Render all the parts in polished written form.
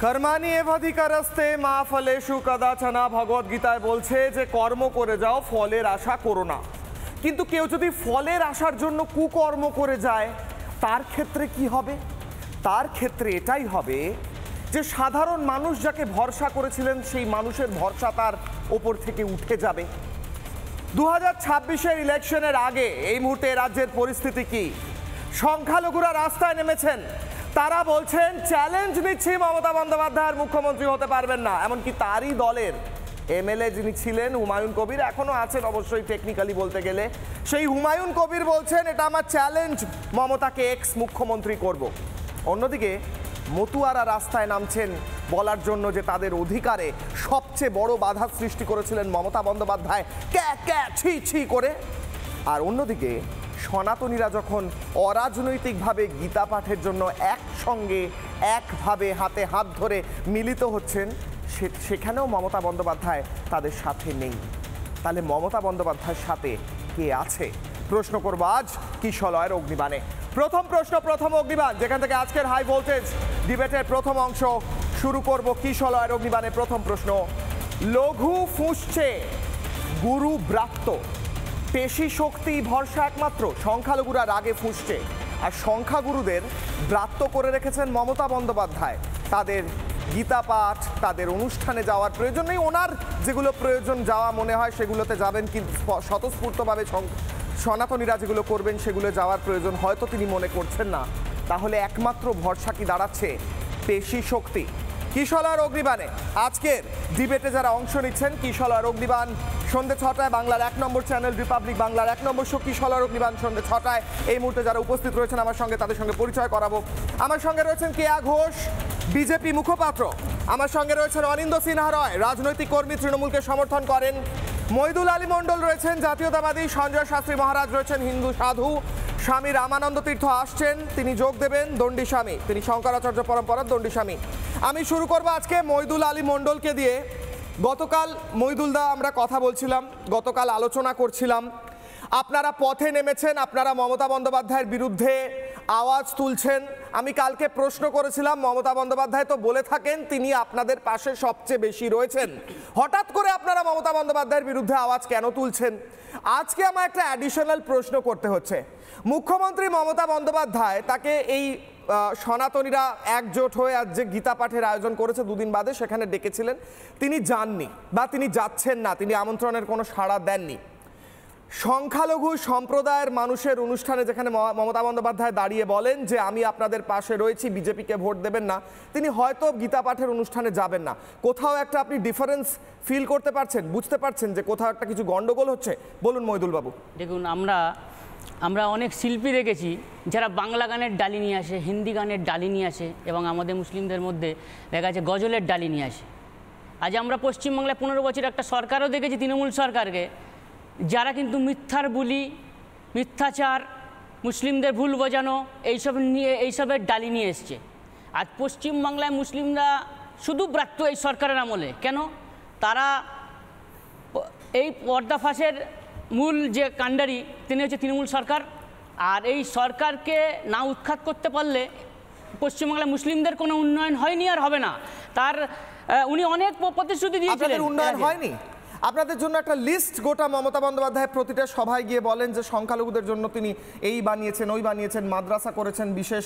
কর্মাণি এবাধিকারস্তে মা ফলেষু কদাচনা ভগবদ্গীতায় বলছে যে কর্ম করে যাও, ফলের আশা করো না। কিন্তু কেউ যদি ফলের আশার জন্য কুকর্ম করে যায় তার ক্ষেত্রে কি হবে? তার ক্ষেত্রে এটাই হবে যে সাধারণ মানুষ যাকে ভরসা করেছিলেন সেই মানুষের ভরসা তার ওপর থেকে উঠে যাবে। 2026-এর ইলেকশনের আগে এই মুহূর্তে রাজ্যের পরিস্থিতি কি? সংখ্যালঘুরা রাস্তায় নেমেছেন, তারা বলছেন চ্যালেঞ্জ নিচ্ছি, মমতা বন্দ্যোপাধ্যায়ের মুখ্যমন্ত্রী হতে পারবেন না। এমনকি তারই দলের এমএলএ যিনি ছিলেন হুমায়ুন কবির, এখনো আছেন অবশ্যই টেকনিক্যালি বলতে গেলে, সেই হুমায়ুন কবির বলছেন এটা আমার চ্যালেঞ্জ, মমতাকে এক্স মুখ্যমন্ত্রী করব। অন্যদিকে মতুয়ারা রাস্তায় নামছেন বলার জন্য যে তাদের অধিকারে সবচেয়ে বড় বাধা সৃষ্টি করেছিলেন মমতা বন্দ্যোপাধ্যায়, ক্যা ক্যা ছি ছি করে। আর অন্যদিকে সনাতনীরা যখন অরাজনৈতিকভাবে গীতা পাঠের জন্য একসঙ্গে একভাবে হাতে হাত ধরে মিলিত হচ্ছেন, সেখানেও মমতা বন্দ্যোপাধ্যায় তাদের সাথে নেই। তাহলে মমতা বন্দ্যোপাধ্যায়ের সাথে কে আছে? প্রশ্ন করব আজ কিশলয়ের অগ্নিবাণে। প্রথম প্রশ্ন, প্রথম অগ্নিবাণ, যেখান থেকে আজকের হাই ভোল্টেজ ডিবেটের প্রথম অংশ শুরু করব। কিশলয়ের অগ্নিবাণে প্রথম প্রশ্ন, লঘু ফুঁসছে গুরু ব্রাত্য, পেশি শক্তি ভরসা একমাত্র। সংখ্যালঘুরা রাগে ফুঁসছে আর সংখ্যাগুরুদের ব্রাত্য করে রেখেছেন মমতা বন্দ্যোপাধ্যায়। তাদের গীতা পাঠ, তাদের অনুষ্ঠানে যাওয়ার প্রয়োজন নেই, ওনার যেগুলো প্রয়োজন যাওয়া মনে হয় সেগুলোতে যাবেন, কিন্তু স্বতঃস্ফূর্তভাবে সনাতনীরা যেগুলো করবেন সেগুলো যাওয়ার প্রয়োজন হয়তো তিনি মনে করছেন না। তাহলে একমাত্র ভরসা কি দাঁড়াচ্ছে? পেশি শক্তি। কিশলয়ের অগ্নিবাণে আজকের ডিবেটে যারা অংশ নিচ্ছেন, কিশলয়ের অগ্নিবাণ সন্ধ্যে 6টায় বাংলার 1 নম্বর চ্যানেল রিপাবলিক বাংলার 1 নম্বর শো। কিশলয়ের অগ্নিবাণ সন্ধ্যে 6টায়। এই মুহূর্তে যারা উপস্থিত রয়েছেন আমার সঙ্গে, তাদের সঙ্গে পরিচয় করাবো। আমার সঙ্গে রয়েছেন কেয়া ঘোষ, বিজেপি মুখপাত্র। আমার সঙ্গে রয়েছেন অনিন্দ সিনহা রয়, রাজনৈতিক কর্মী, তৃণমূলকে সমর্থন করেন। মইদুল আলী মণ্ডল রয়েছেন জাতীয়তাবাদী। সঞ্জয় শাস্ত্রী মহারাজ রয়েছেন হিন্দু সাধু। স্বামী রামানন্দ তীর্থ আসছেন, তিনি যোগ দেবেন। দণ্ডী স্বামী, তিনি শঙ্করাচার্য পরম্পরার দণ্ডী স্বামী। আমি শুরু করবো আজকে মইদুল আলী মণ্ডলকে দিয়ে। গতকাল মইদুলদা আমরা কথা বলছিলাম, গতকাল আলোচনা করছিলাম, আপনারা পথে নেমেছেন, আপনারা মমতা বন্দ্যোপাধ্যায়ের বিরুদ্ধে আওয়াজ তুলছেন। আমি কালকে প্রশ্ন করেছিলাম, মমতা বন্দ্যোপাধ্যায় তো বলে থাকেন তিনি আপনাদের পাশে সবচেয়ে বেশি রয়েছেন, হঠাৎ করে আপনারা মমতা বন্দ্যোপাধ্যায়ের বিরুদ্ধে আওয়াজ কেন তুলছেন? আজকে আমার একটা অ্যাডিশনাল প্রশ্ন করতে হচ্ছে। মুখ্যমন্ত্রী মমতা বন্দ্যোপাধ্যায়, তাকে এই সনাতনীরা একজোট হয়ে আজ যে গীতা পাঠের আয়োজন করেছে দুদিন বাদে, সেখানে ডেকেছিলেন, তিনি যাননি বা তিনি যাচ্ছেন না, তিনি আমন্ত্রণের কোনো সাড়া দেননি। সংখ্যালঘু সম্প্রদায়ের মানুষের অনুষ্ঠানে যেখানে মমতা বন্দ্যোপাধ্যায় দাঁড়িয়ে বলেন যে আমি আপনাদের পাশে রয়েছি, বিজেপিকে ভোট দেবেন না, তিনি হয়তো গীতা পাঠের অনুষ্ঠানে যাবেন না। কোথাও একটা আপনি ডিফারেন্স ফিল করতে পারছেন, বুঝতে পারছেন যে কোথাও একটা কিছু গন্ডগোল হচ্ছে? বলুন মইদুল বাবু। দেখুন, আমরা অনেক শিল্পী দেখেছি যারা বাংলা গানের ডালি নিয়ে আসে, হিন্দি গানের ডালি নিয়ে আসে, এবং আমাদের মুসলিমদের মধ্যে দেখা যাচ্ছে গজলের ডালি নিয়ে আসে। আজ আমরা পশ্চিমবাংলায় 15 বছর একটা সরকারও দেখেছি, তৃণমূল সরকারকে, যারা কিন্তু মিথ্যার বুলি, মিথ্যাচার, মুসলিমদের ভুল বোঝানো এইসবের ডালি নিয়ে এসছে। আজ পশ্চিমবাংলায় মুসলিমরা শুধু ব্রাত্য এই সরকারের আমলে। কেন? তারা এই পর্দাফাঁসের মূল যে কাণ্ডারি তিনি হচ্ছে তৃণমূল সরকার। আর এই সরকারকে না উৎখাত করতে পারলে পশ্চিমবাংলায় মুসলিমদের কোনো উন্নয়ন হয়নি আর হবে না। উনি অনেক প্রতিশ্রুতি দিয়েছিলেন। উন্নয়ন হয়নি? আপনাদের জন্য একটা লিস্ট গোটা মমতা বন্দ্যোপাধ্যায় প্রতিটা সভায় গিয়ে বলেন যে সংখ্যালঘুদের জন্য তিনি এই বানিয়েছেন, ওই বানিয়েছেন, মাদ্রাসা করেছেন, বিশেষ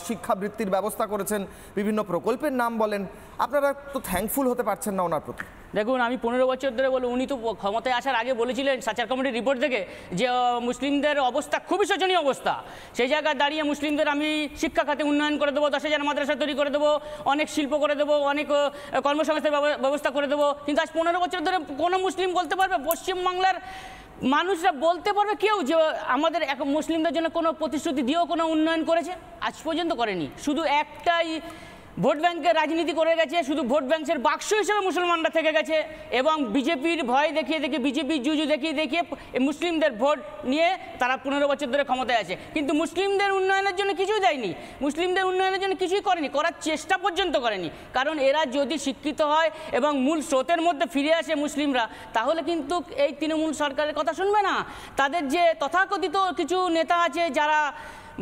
শিক্ষাবৃত্তির ব্যবস্থা করেছেন, বিভিন্ন প্রকল্পের নাম বলেন। আপনারা তো থ্যাঙ্কফুল হতে পারছেন না ওনার প্রতি? দেখুন, আমি 15 বছর ধরে উনি তো ক্ষমতায় আসার আগে বলেছিলেন সাচার কমিটির রিপোর্ট থেকে যে মুসলিমদের অবস্থা খুবই শোচনীয় অবস্থা। সেই জায়গায় দাঁড়িয়ে মুসলিমদের আমি শিক্ষা খাতে উন্নয়ন করে দেবো, 10,000 মাদ্রাসা তৈরি করে দেবো, অনেক শিল্প করে দেবো, অনেক কর্মসংস্থানের ব্যবস্থা করে দেবো। কিন্তু আজ 15 বছর ধরে কোনো মুসলিম বলতে পারবে, পশ্চিমবাংলার মানুষরা বলতে পারবে কেউ যে আমাদের মুসলিমদের জন্য কোনো প্রতিশ্রুতি দিয়েও কোনো উন্নয়ন করেছে? আজ পর্যন্ত করেনি। শুধু একটাই ভোট ব্যাংকের রাজনীতি করে গেছে, শুধু ভোট ব্যাংকের বাক্স হিসেবে মুসলমানরা থেকে গেছে, এবং বিজেপির ভয় দেখিয়ে বিজেপির জুজু দেখিয়ে মুসলিমদের ভোট নিয়ে তারা 15 বছর ধরে ক্ষমতায় আছে। কিন্তু মুসলিমদের উন্নয়নের জন্য কিছুই দেয়নি, মুসলিমদের উন্নয়নের জন্য কিছুই করেনি, করার চেষ্টা পর্যন্ত করেনি। কারণ এরা যদি শিক্ষিত হয় এবং মূল স্রোতের মধ্যে ফিরে আসে মুসলিমরা, তাহলে কিন্তু এই তৃণমূল সরকারের কথা শুনবে না। তাদের যে তথাকথিত কিছু নেতা আছে যারা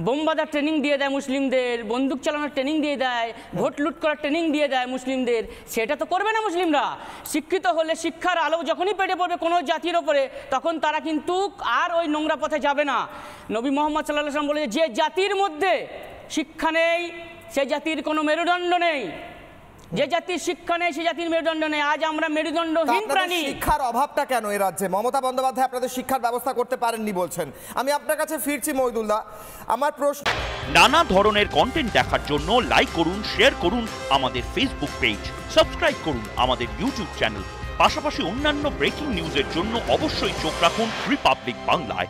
বোম বাঁধার ট্রেনিং দিয়ে দেয় মুসলিমদের, বন্দুক চালানোর ট্রেনিং দিয়ে দেয়, ভোট লুট করার ট্রেনিং দিয়ে দেয় মুসলিমদের, সেটা তো করবে না মুসলিমরা। শিক্ষিত হলে শিক্ষার আলো যখনই পেটে পড়বে কোনো জাতির ওপরে, তখন তারা কিন্তু আর ওই নোংরা পথে যাবে না। নবী মোহাম্মদ সাল্লাল্লাহু আলাইহি ওয়াসাল্লাম বলে, যে জাতির মধ্যে শিক্ষা নেই সে জাতির কোনো মেরুদণ্ড নেই, যে জাতির শিক্ষা নেই সে জাতির মেরুদণ্ড নেই। আজ আমরা মেরুদণ্ডহীন প্রাণী। শিক্ষার অভাবটা কেন এই রাজ্যে? মমতা বন্দ্যোপাধ্যায় আপনাদের শিক্ষার ব্যবস্থা করতে পারেননি বলছেন। আমি আপনার কাছে ফিরছি মহিদুল্লাহ, আমার প্রশ্ন, নানা ধরনের কন্টেন্ট দেখার জন্য লাইক করুন, শেয়ার করুন আমাদের ফেসবুক পেজ, সাবস্ক্রাইব করুন আমাদের ইউটিউব চ্যানেল, পাশাপাশি অন্যান্য ব্রেকিং নিউজের জন্য অবশ্যই চোখ রাখুন রিপাবলিক বাংলায়।